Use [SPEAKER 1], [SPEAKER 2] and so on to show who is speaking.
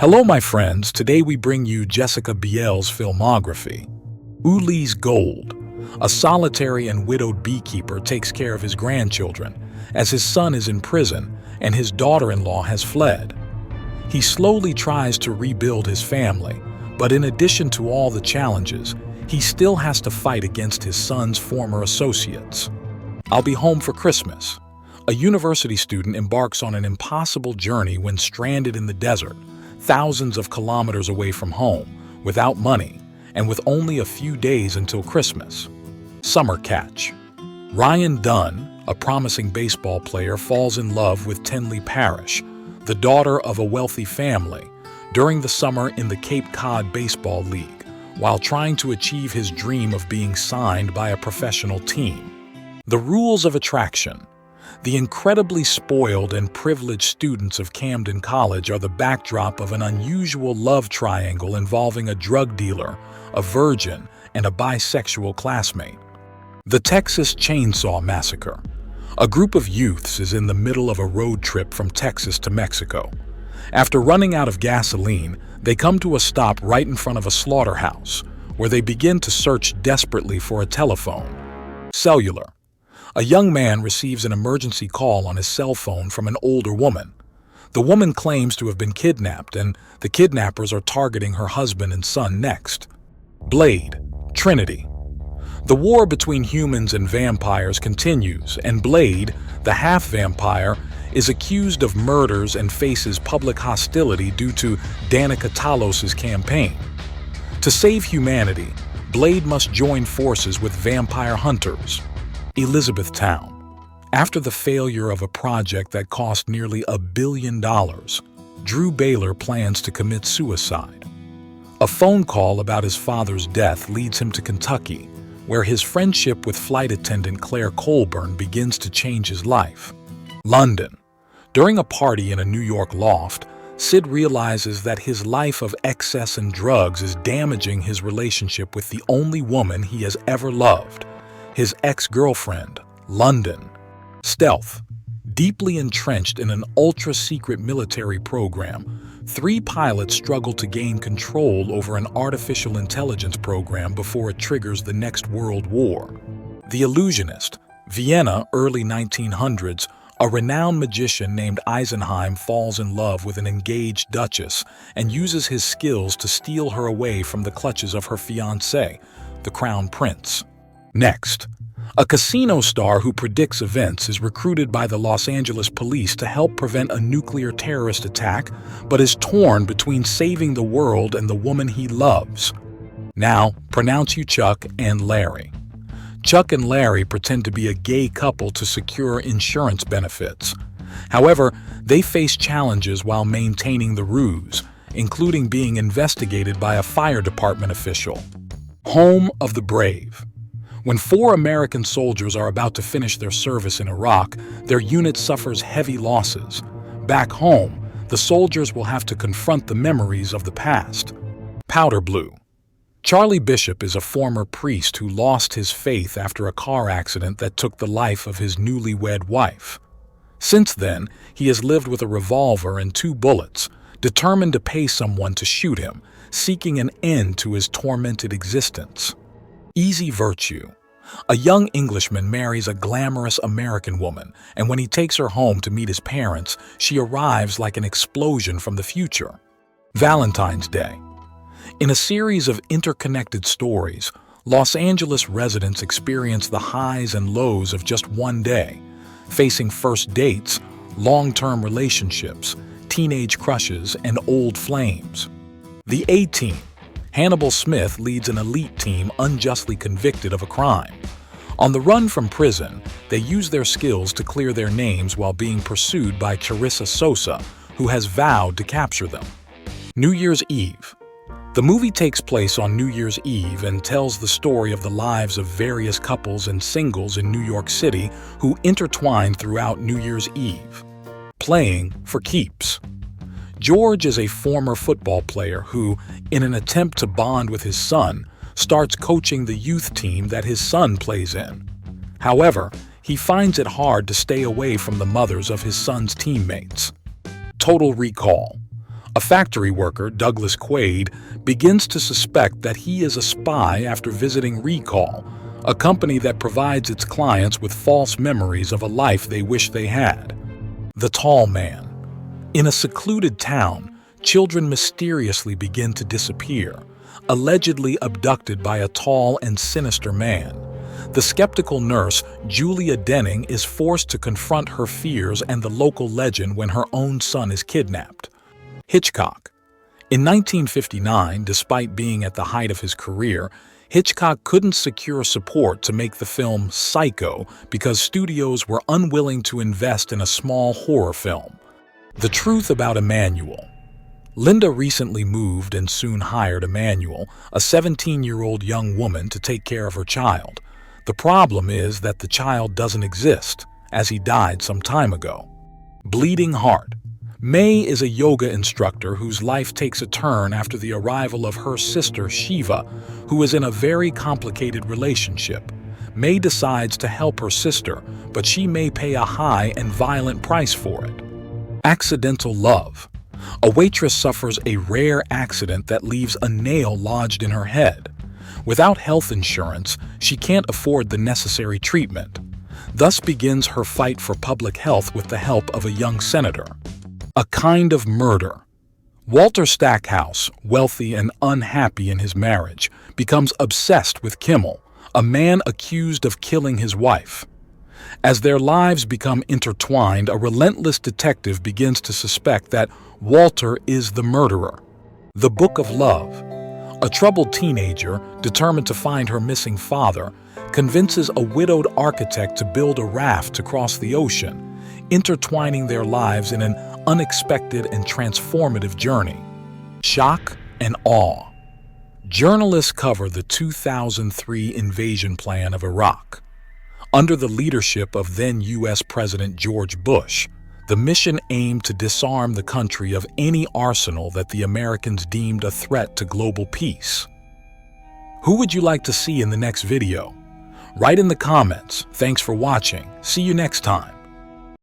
[SPEAKER 1] Hello, my friends. Today we bring you Jessica Biel's filmography. Ulee's Gold. A solitary and widowed beekeeper takes care of his grandchildren, as his son is in prison and his daughter-in-law has fled. He slowly tries to rebuild his family, but in addition to all the challenges, he still has to fight against his son's former associates. I'll Be Home for Christmas. A university student embarks on an impossible journey when stranded in the desert, thousands of kilometers away from home, without money, and with only a few days until Christmas. Summer Catch. Ryan Dunn, a promising baseball player, falls in love with Tenley Parrish, the daughter of a wealthy family, during the summer in the Cape Cod Baseball League, while trying to achieve his dream of being signed by a professional team. The Rules of Attraction. The incredibly spoiled and privileged students of Camden College are the backdrop of an unusual love triangle involving a drug dealer, a virgin, and a bisexual classmate. The Texas Chainsaw Massacre. A group of youths is in the middle of a road trip from Texas to Mexico. After running out of gasoline, they come to a stop right in front of a slaughterhouse, where they begin to search desperately for a telephone. Cellular. A young man receives an emergency call on his cell phone from an older woman. The woman claims to have been kidnapped, and the kidnappers are targeting her husband and son next. Blade Trinity. The war between humans and vampires continues, and Blade, the half-vampire, is accused of murders and faces public hostility due to Danica Talos' campaign. To save humanity, Blade must join forces with vampire hunters. Elizabethtown. After the failure of a project that cost nearly $1 billion, Drew Baylor plans to commit suicide. A phone call about his father's death leads him to Kentucky, where his friendship with flight attendant Claire Colburn begins to change his life. London. During a party in a New York loft, Sid realizes that his life of excess and drugs is damaging his relationship with the only woman he has ever loved, his ex-girlfriend, London. Stealth. Deeply entrenched in an ultra-secret military program, 3 pilots struggle to gain control over an artificial intelligence program before it triggers the next world war. The Illusionist. Vienna, early 1900s, a renowned magician named Eisenheim falls in love with an engaged duchess and uses his skills to steal her away from the clutches of her fiancé, the crown prince. Next, a casino star who predicts events is recruited by the Los Angeles police to help prevent a nuclear terrorist attack, but is torn between saving the world and the woman he loves. Now, pronounce you Chuck and Larry. Chuck and Larry pretend to be a gay couple to secure insurance benefits. However, they face challenges while maintaining the ruse, including being investigated by a fire department official. Home of the Brave. When 4 American soldiers are about to finish their service in Iraq, their unit suffers heavy losses. Back home, the soldiers will have to confront the memories of the past. Powder Blue. Charlie Bishop is a former priest who lost his faith after a car accident that took the life of his newlywed wife. Since then, he has lived with a revolver and 2 bullets, determined to pay someone to shoot him, seeking an end to his tormented existence. Easy Virtue. A young Englishman marries a glamorous American woman, and when he takes her home to meet his parents, she arrives like an explosion from the future. Valentine's Day. In a series of interconnected stories, Los Angeles residents experience the highs and lows of just one day, facing first dates, long-term relationships, teenage crushes, and old flames. The A-Team. Hannibal Smith leads an elite team unjustly convicted of a crime. On the run from prison, they use their skills to clear their names while being pursued by Charissa Sosa, who has vowed to capture them. New Year's Eve. The movie takes place on New Year's Eve and tells the story of the lives of various couples and singles in New York City who intertwine throughout New Year's Eve. Playing for keeps. George is a former football player who, in an attempt to bond with his son, starts coaching the youth team that his son plays in. However, he finds it hard to stay away from the mothers of his son's teammates. Total Recall. A factory worker, Douglas Quaid, begins to suspect that he is a spy after visiting Recall, a company that provides its clients with false memories of a life they wish they had. The Tall Man. In a secluded town, children mysteriously begin to disappear, allegedly abducted by a tall and sinister man. The skeptical nurse, Julia Denning, is forced to confront her fears and the local legend when her own son is kidnapped. Hitchcock. In 1959, despite being at the height of his career, Hitchcock couldn't secure support to make the film Psycho because studios were unwilling to invest in a small horror film. The truth about Emanuel. Linda recently moved and soon hired Emanuel, a 17-year-old young woman, to take care of her child. The problem is that the child doesn't exist, as he died some time ago. Bleeding Heart. May is a yoga instructor whose life takes a turn after the arrival of her sister Shiva, who is in a very complicated relationship. May decides to help her sister, but she may pay a high and violent price for it. Accidental Love. A waitress suffers a rare accident that leaves a nail lodged in her head. Without health insurance, she can't afford the necessary treatment. Thus begins her fight for public health with the help of a young senator. A Kind of Murder. Walter Stackhouse, wealthy and unhappy in his marriage, becomes obsessed with Kimmel, a man accused of killing his wife. As their lives become intertwined, a relentless detective begins to suspect that Walter is the murderer. The Book of Love. A troubled teenager, determined to find her missing father, convinces a widowed architect to build a raft to cross the ocean, intertwining their lives in an unexpected and transformative journey. Shock and Awe. Journalists cover the 2003 invasion plan of Iraq. Under the leadership of then U.S. President George Bush, the mission aimed to disarm the country of any arsenal that the Americans deemed a threat to global peace. Who would you like to see in the next video? Write in the comments. Thanks for watching. See you next time.